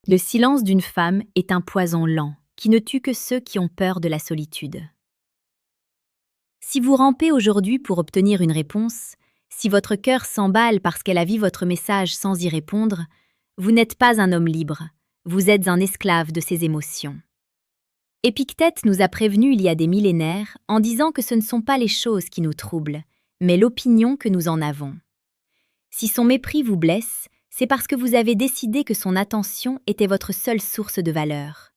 Le silence d'une femme est un poison lent qui ne tue que ceux qui ont peur de la solitude. Si vous rampez aujourd'hui pour obtenir une réponse, si votre cœur s'emballe parce qu'elle a vu votre message sans y répondre, vous n'êtes pas un homme libre, vous êtes un esclave de ses émotions. Épictète nous a prévenus il y a des millénaires en disant que ce ne sont pas les choses qui nous troublent, mais l'opinion que nous en avons. Si son mépris vous blesse, c'est parce que vous avez décidé que son attention était votre seule source de valeur.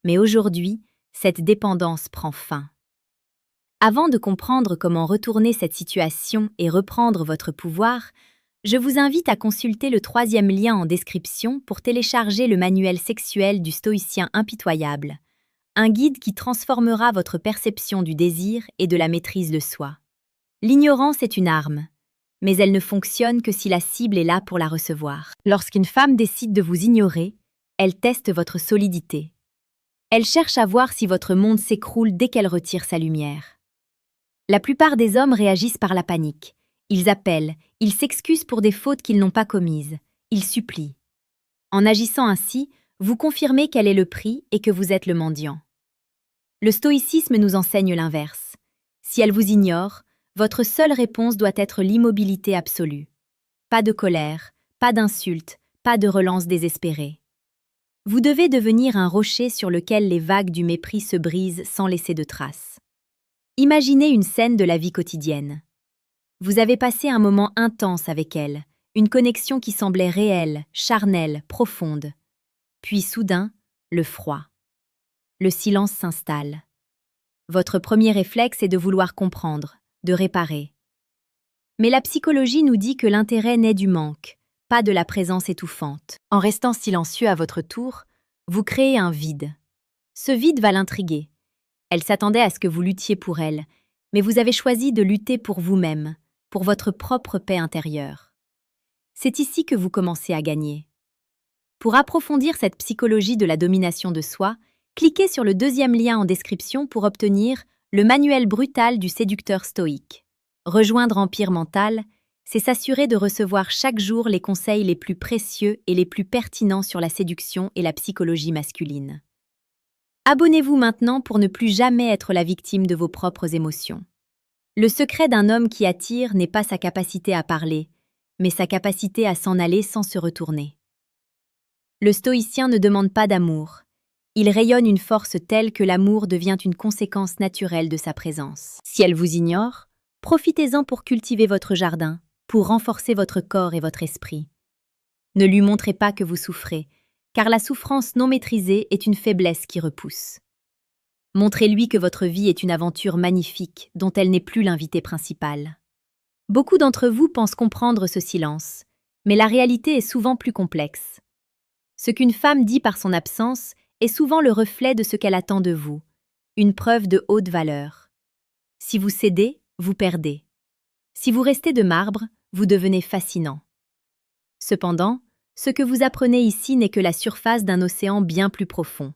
Mais aujourd'hui, cette dépendance prend fin. Avant de comprendre comment retourner cette situation et reprendre votre pouvoir, je vous invite à consulter le 3e lien en description pour télécharger le manuel sexuel du stoïcien impitoyable, un guide qui transformera votre perception du désir et de la maîtrise de soi. L'ignorance est une arme, mais elle ne fonctionne que si la cible est là pour la recevoir. Lorsqu'une femme décide de vous ignorer, elle teste votre solidité. Elle cherche à voir si votre monde s'écroule dès qu'elle retire sa lumière. La plupart des hommes réagissent par la panique. Ils appellent, ils s'excusent pour des fautes qu'ils n'ont pas commises, ils supplient. En agissant ainsi, vous confirmez quel est le prix et que vous êtes le mendiant. Le stoïcisme nous enseigne l'inverse. Si elle vous ignore, votre seule réponse doit être l'immobilité absolue. Pas de colère, pas d'insulte, pas de relance désespérée. Vous devez devenir un rocher sur lequel les vagues du mépris se brisent sans laisser de traces. Imaginez une scène de la vie quotidienne. Vous avez passé un moment intense avec elle, une connexion qui semblait réelle, charnelle, profonde. Puis soudain, le froid. Le silence s'installe. Votre premier réflexe est de vouloir comprendre, de réparer. Mais la psychologie nous dit que l'intérêt naît du manque, pas de la présence étouffante. En restant silencieux à votre tour, vous créez un vide. Ce vide va l'intriguer. Elle s'attendait à ce que vous luttiez pour elle, mais vous avez choisi de lutter pour vous-même, pour votre propre paix intérieure. C'est ici que vous commencez à gagner. Pour approfondir cette psychologie de la domination de soi, cliquez sur le 2e lien en description pour obtenir le manuel brutal du séducteur stoïque. Rejoindre Empire Mental, c'est s'assurer de recevoir chaque jour les conseils les plus précieux et les plus pertinents sur la séduction et la psychologie masculine. Abonnez-vous maintenant pour ne plus jamais être la victime de vos propres émotions. Le secret d'un homme qui attire n'est pas sa capacité à parler, mais sa capacité à s'en aller sans se retourner. Le stoïcien ne demande pas d'amour. Il rayonne une force telle que l'amour devient une conséquence naturelle de sa présence. Si elle vous ignore, profitez-en pour cultiver votre jardin, pour renforcer votre corps et votre esprit. Ne lui montrez pas que vous souffrez, car la souffrance non maîtrisée est une faiblesse qui repousse. Montrez-lui que votre vie est une aventure magnifique dont elle n'est plus l'invité principal. Beaucoup d'entre vous pensent comprendre ce silence, mais la réalité est souvent plus complexe. Ce qu'une femme dit par son absence est souvent le reflet de ce qu'elle attend de vous, une preuve de haute valeur. Si vous cédez, vous perdez. Si vous restez de marbre, vous devenez fascinant. Cependant, ce que vous apprenez ici n'est que la surface d'un océan bien plus profond.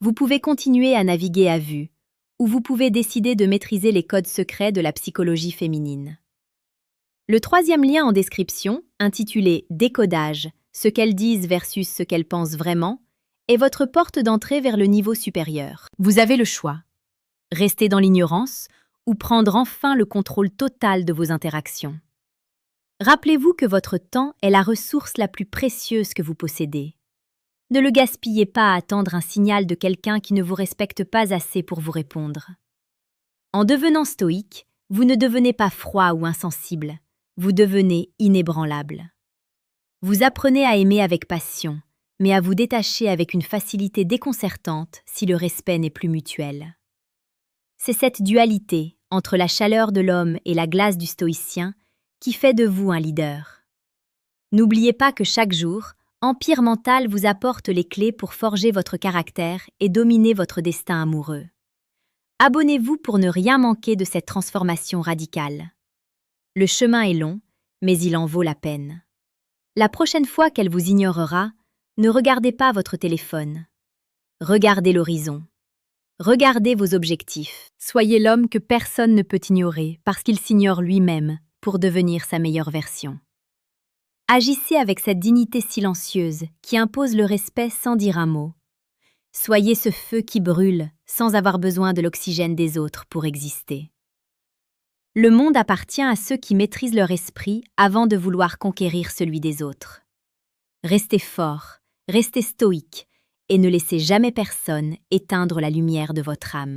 Vous pouvez continuer à naviguer à vue, ou vous pouvez décider de maîtriser les codes secrets de la psychologie féminine. Le 3e lien en description, intitulé « Décodage », ce qu'elles disent versus ce qu'elles pensent vraiment, est votre porte d'entrée vers le niveau supérieur. Vous avez le choix. Rester dans l'ignorance ou prendre enfin le contrôle total de vos interactions. Rappelez-vous que votre temps est la ressource la plus précieuse que vous possédez. Ne le gaspillez pas à attendre un signal de quelqu'un qui ne vous respecte pas assez pour vous répondre. En devenant stoïque, vous ne devenez pas froid ou insensible, vous devenez inébranlable. Vous apprenez à aimer avec passion, mais à vous détacher avec une facilité déconcertante si le respect n'est plus mutuel. C'est cette dualité entre la chaleur de l'homme et la glace du stoïcien qui fait de vous un leader. N'oubliez pas que chaque jour, Empire Mental vous apporte les clés pour forger votre caractère et dominer votre destin amoureux. Abonnez-vous pour ne rien manquer de cette transformation radicale. Le chemin est long, mais il en vaut la peine. La prochaine fois qu'elle vous ignorera, ne regardez pas votre téléphone. Regardez l'horizon. Regardez vos objectifs. Soyez l'homme que personne ne peut ignorer parce qu'il s'ignore lui-même pour devenir sa meilleure version. Agissez avec cette dignité silencieuse qui impose le respect sans dire un mot. Soyez ce feu qui brûle sans avoir besoin de l'oxygène des autres pour exister. Le monde appartient à ceux qui maîtrisent leur esprit avant de vouloir conquérir celui des autres. Restez fort, restez stoïque et ne laissez jamais personne éteindre la lumière de votre âme.